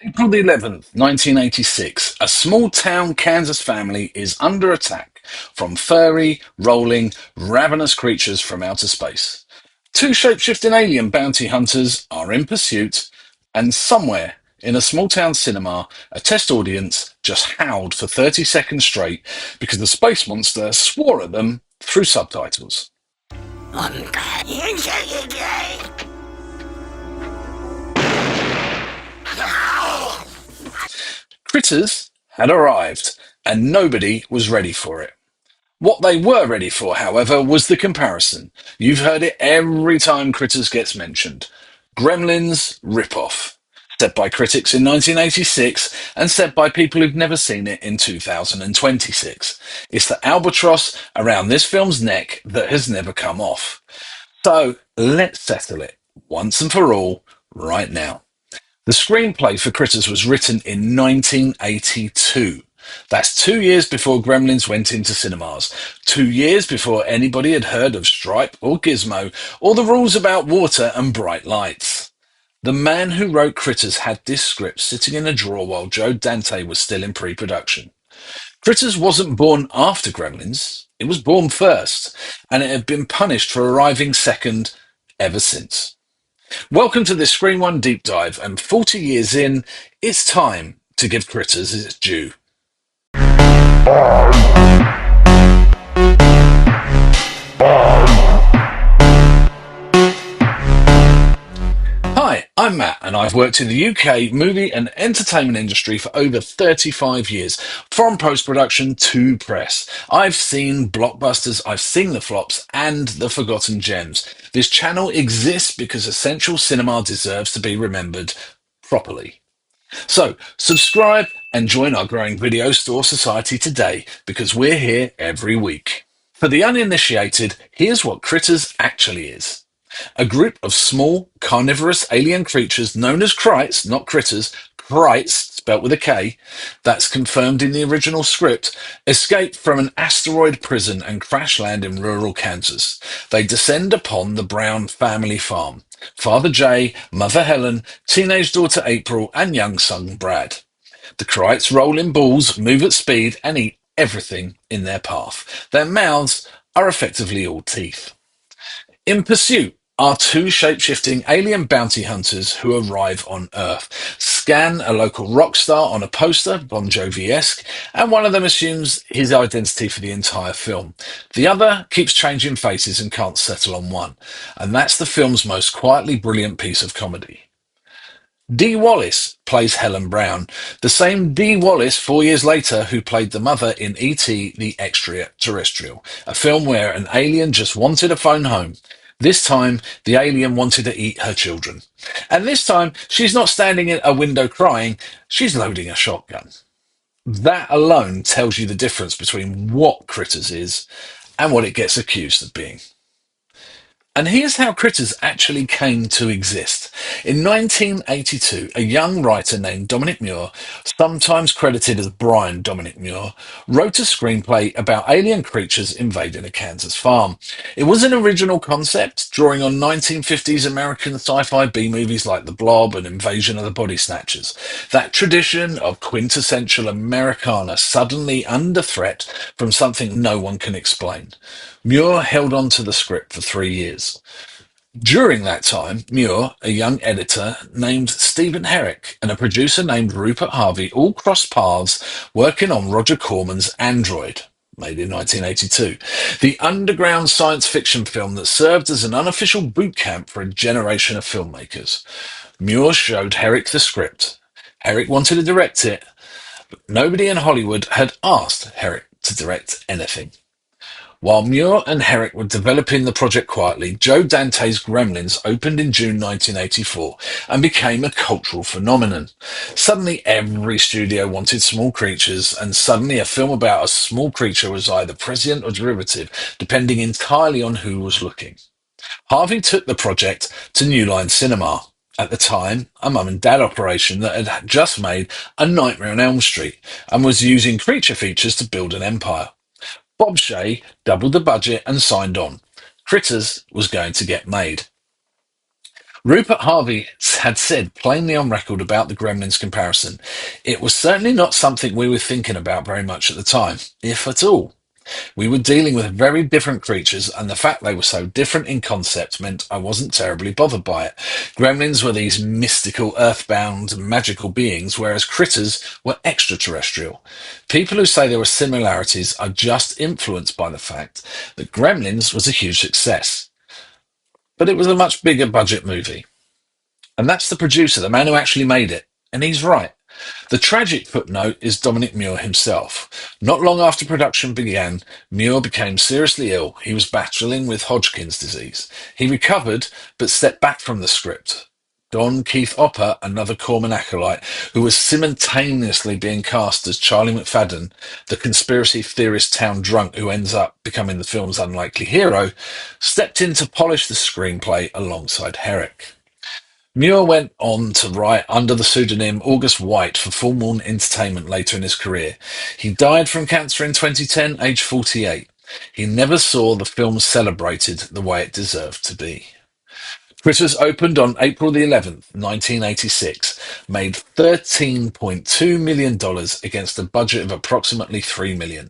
April the 11th, 1986, a small town Kansas family is under attack from furry, rolling, ravenous creatures from outer space. Two shape-shifting alien bounty hunters are in pursuit, and somewhere in a small town cinema, a test audience just howled for 30 seconds straight because the space monster swore at them through subtitles. Critters had arrived, and nobody was ready for it. What they were ready for, however, was the comparison. You've heard it every time Critters gets mentioned. Gremlins rip-off. Said by critics in 1986 and said by people who've never seen it in 2026. It's the albatross around this film's neck that has never come off. So let's settle it once and for all right now. The screenplay for Critters was written in 1982. That's 2 years before Gremlins went into cinemas, 2 years before anybody had heard of Stripe or Gizmo or the rules about water and bright lights. The man who wrote Critters had this script sitting in a drawer while Joe Dante was still in pre-production. Critters wasn't born after Gremlins, it was born first, and it had been punished for arriving second ever since. Welcome to this Screen One deep dive, and 40 years in, it's time to give Critters its due. Hi, I'm Matt, and I've worked in the UK movie and entertainment industry for over 35 years, from post-production to press. I've seen blockbusters, I've seen the flops, and the forgotten gems. This channel exists because essential cinema deserves to be remembered properly. So, subscribe and join our growing video store society today because we're here every week. For the uninitiated, here's what Critters actually is. A group of small, carnivorous alien creatures known as krites, not critters, krites, spelt with a K, that's confirmed in the original script, escape from an asteroid prison and crash land in rural Kansas. They descend upon the Brown family farm. Father Jay, Mother Helen, teenage daughter April, and young son Brad. The krites roll in balls, move at speed, and eat everything in their path. Their mouths are effectively all teeth. In pursuit are two shape-shifting alien bounty hunters who arrive on Earth, scan a local rock star on a poster, Bon Jovi-esque, and one of them assumes his identity for the entire film. The other keeps changing faces and can't settle on one, and that's the film's most quietly brilliant piece of comedy. Dee Wallace plays Helen Brown, the same Dee Wallace 4 years later who played the mother in E.T. the Extraterrestrial, a film where an alien just wanted a phone home. This time, the alien wanted to eat her children. And this time, she's not standing at a window crying, she's loading a shotgun. That alone tells you the difference between what Critters is and what it gets accused of being. And here's how Critters actually came to exist. In 1982, a young writer named Dominic Muir, sometimes credited as Brian Dominic Muir, wrote a screenplay about alien creatures invading a Kansas farm. It was an original concept, drawing on 1950s American sci-fi B-movies like The Blob and Invasion of the Body Snatchers. That tradition of quintessential Americana suddenly under threat from something no one can explain. Muir held on to the script for 3 years. During that time, Muir, a young editor named Stephen Herrick, and a producer named Rupert Harvey all crossed paths working on Roger Corman's Android, made in 1982, the underground science fiction film that served as an unofficial boot camp for a generation of filmmakers. Muir showed Herrick the script. Herrick wanted to direct it, but nobody in Hollywood had asked Herrick to direct anything. While Muir and Herrick were developing the project quietly, Joe Dante's Gremlins opened in June 1984 and became a cultural phenomenon. Suddenly every studio wanted small creatures, and suddenly a film about a small creature was either prescient or derivative, depending entirely on who was looking. Harvey took the project to New Line Cinema, at the time a mum and dad operation that had just made A Nightmare on Elm Street, and was using creature features to build an empire. Bob Shaye doubled the budget and signed on. Critters was going to get made. Rupert Harvey had said plainly on record about the Gremlins comparison, it was certainly not something we were thinking about very much at the time, if at all. We were dealing with very different creatures, and the fact they were so different in concept meant I wasn't terribly bothered by it. Gremlins were these mystical, earthbound, magical beings, whereas critters were extraterrestrial. People who say there were similarities are just influenced by the fact that Gremlins was a huge success. But it was a much bigger budget movie. And that's the producer, the man who actually made it. And he's right. The tragic footnote is Dominic Muir himself. Not long after production began, Muir became seriously ill. He was battling with Hodgkin's disease. He recovered, but stepped back from the script. Don Keith Opper, another Corman acolyte, who was simultaneously being cast as Charlie McFadden, the conspiracy theorist town drunk who ends up becoming the film's unlikely hero, stepped in to polish the screenplay alongside Herrick. Muir went on to write under the pseudonym August White for Full Moon Entertainment later in his career. He died from cancer in 2010, aged 48. He never saw the film celebrated the way it deserved to be. Critters opened on April the 11th, 1986, made $13.2 million against a budget of approximately $3 million.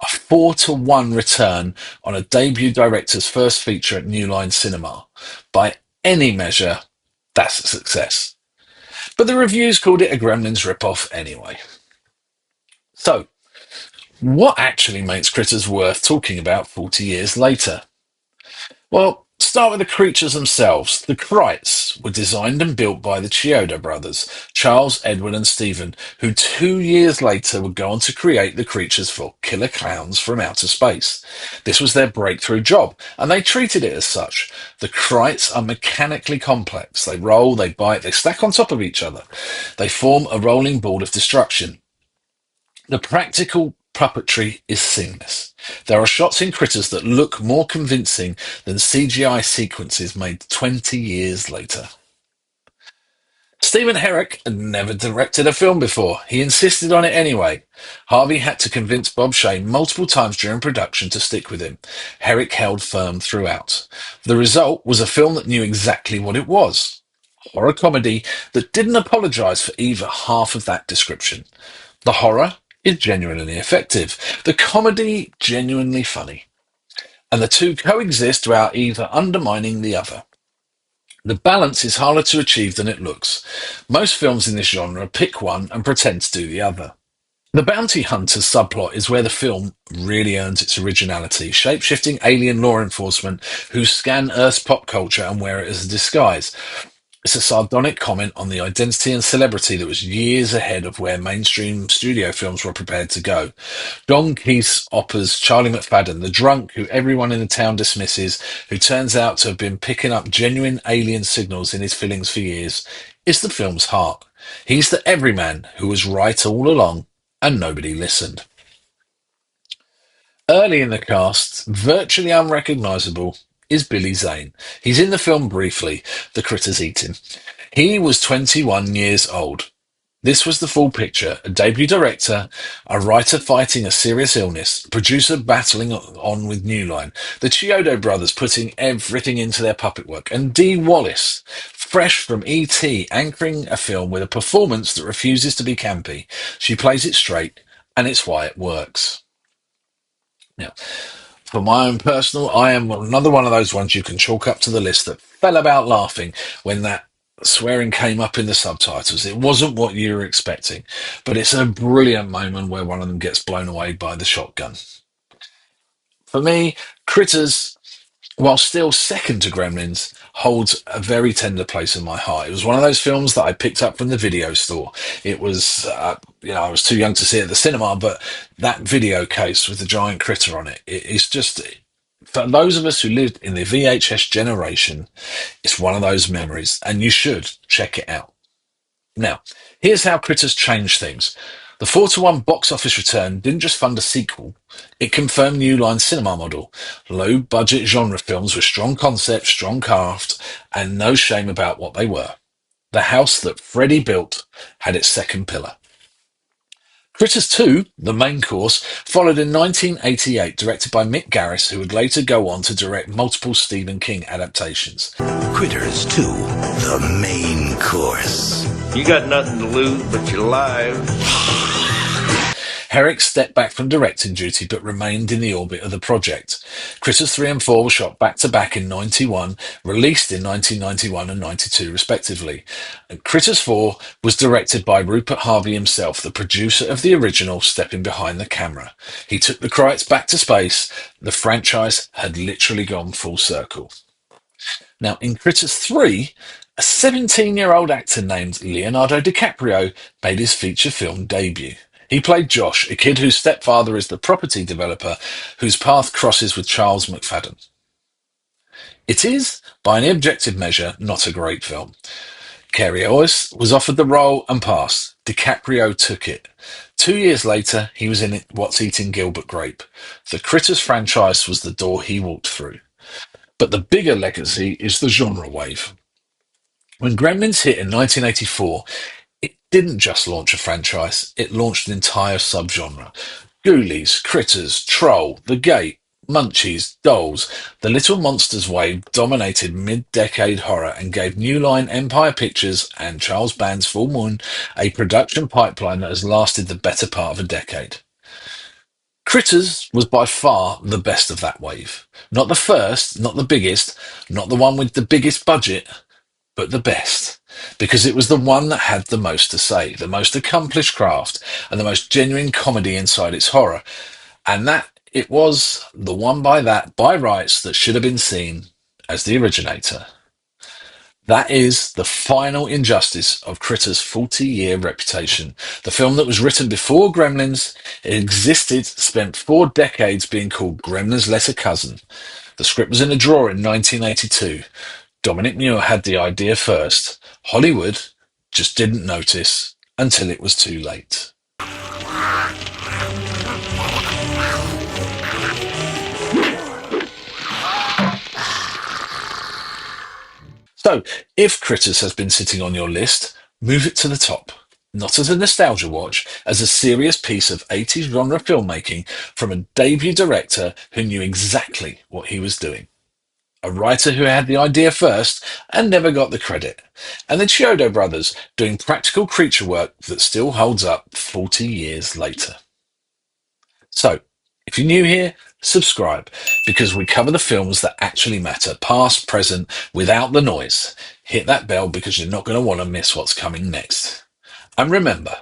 A 4-to-1 return on a debut director's first feature at New Line Cinema. By any measure, that's a success. But the reviews called it a Gremlins ripoff anyway. So, what actually makes Critters worth talking about 40 years later? Well, start with the creatures themselves. The Krites were designed and built by the Chiodo brothers, Charles, Edward, and Stephen, who 2 years later would go on to create the creatures for Killer Clowns from Outer Space. This was their breakthrough job, and they treated it as such. The Krites are mechanically complex. They roll, they bite, they stack on top of each other. They form a rolling ball of destruction. The practical puppetry is seamless. There are shots in Critters that look more convincing than CGI sequences made 20 years later. Stephen Herrick had never directed a film before. He insisted on it anyway. Harvey had to convince Bob Shane multiple times during production to stick with him. Herrick held firm throughout. The result was a film that knew exactly what it was. Horror comedy that didn't apologise for either half of that description. The horror is genuinely effective. The comedy genuinely funny. And the two coexist without either undermining the other. The balance is harder to achieve than it looks. Most films in this genre pick one and pretend to do the other. The bounty hunters subplot is where the film really earns its originality. Shape-shifting alien law enforcement who scan Earth's pop culture and wear it as a disguise. It's a sardonic comment on the identity and celebrity that was years ahead of where mainstream studio films were prepared to go. Don Keith Opper's Charlie McFadden, the drunk who everyone in the town dismisses, who turns out to have been picking up genuine alien signals in his fillings for years, is the film's heart. He's the everyman who was right all along and nobody listened. Early in the cast, virtually unrecognisable, is Billy Zane. He's in the film briefly. The critters eat him. He was 21 years old. This was the full picture. A debut director, a writer fighting a serious illness, producer battling on with New Line, the Chiodo brothers putting everything into their puppet work, and Dee Wallace, fresh from E.T., anchoring a film with a performance that refuses to be campy. She plays it straight, and it's why it works. Now, for my own personal, I am another one of those ones you can chalk up to the list that fell about laughing when that swearing came up in the subtitles. It wasn't what you were expecting, but it's a brilliant moment where one of them gets blown away by the shotgun. For me, Critters, while still second to Gremlins, holds a very tender place in my heart. It was one of those films that I picked up from the video store. It was, I was too young to see it at the cinema, but that video case with the giant critter on it, it's just, for those of us who lived in the VHS generation, it's one of those memories, and you should check it out. Now, here's how Critters changed things. The 4-to-1 box office return didn't just fund a sequel, it confirmed New Line's cinema model. Low-budget genre films with strong concepts, strong craft, and no shame about what they were. The house that Freddie built had its second pillar. Critters 2, the main course, followed in 1988, directed by Mick Garris, who would later go on to direct multiple Stephen King adaptations. Critters 2, the main course. You got nothing to lose but your life. Herrick stepped back from directing duty but remained in the orbit of the project. Critters 3 and 4 were shot back-to-back in 91, released in 1991 and 92 respectively. And Critters 4 was directed by Rupert Harvey himself, the producer of the original, stepping behind the camera. He took the Crites back to space. The franchise had literally gone full circle. Now, in Critters 3, a 17-year-old actor named Leonardo DiCaprio made his feature film debut. He played Josh, a kid whose stepfather is the property developer whose path crosses with Charles McFadden. It is, by any objective measure, not a great film. Cary Elwes was offered the role and passed. DiCaprio took it. 2 years later, he was in What's Eating Gilbert Grape. The Critters franchise was the door he walked through. But the bigger legacy is the genre wave. When Gremlins hit in 1984, it didn't just launch a franchise, it launched an entire subgenre. Ghoulies, Critters, Troll, The Gate, Munchies, Dolls, the Little Monsters wave dominated mid-decade horror and gave New Line, Empire Pictures and Charles Band's Full Moon a production pipeline that has lasted the better part of a decade. Critters was by far the best of that wave. Not the first, not the biggest, not the one with the biggest budget, but the best. Because it was the one that had the most to say, the most accomplished craft, and the most genuine comedy inside its horror. And that it was the one by rights that should have been seen as the originator. That is the final injustice of Critters' 40-year reputation. The film that was written before Gremlins, it existed, spent 4 decades being called Gremlins' Lesser Cousin. The script was in a drawer in 1982. Dominic Muir had the idea first. Hollywood just didn't notice until it was too late. So, if Critters has been sitting on your list, move it to the top. Not as a nostalgia watch, as a serious piece of 80s genre filmmaking from a debut director who knew exactly what he was doing. A writer who had the idea first and never got the credit. And the Chiodo brothers doing practical creature work that still holds up 40 years later. So, if you're new here, subscribe, because we cover the films that actually matter, past, present, without the noise. Hit that bell because you're not going to want to miss what's coming next. And remember,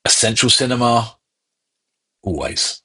essential cinema, always.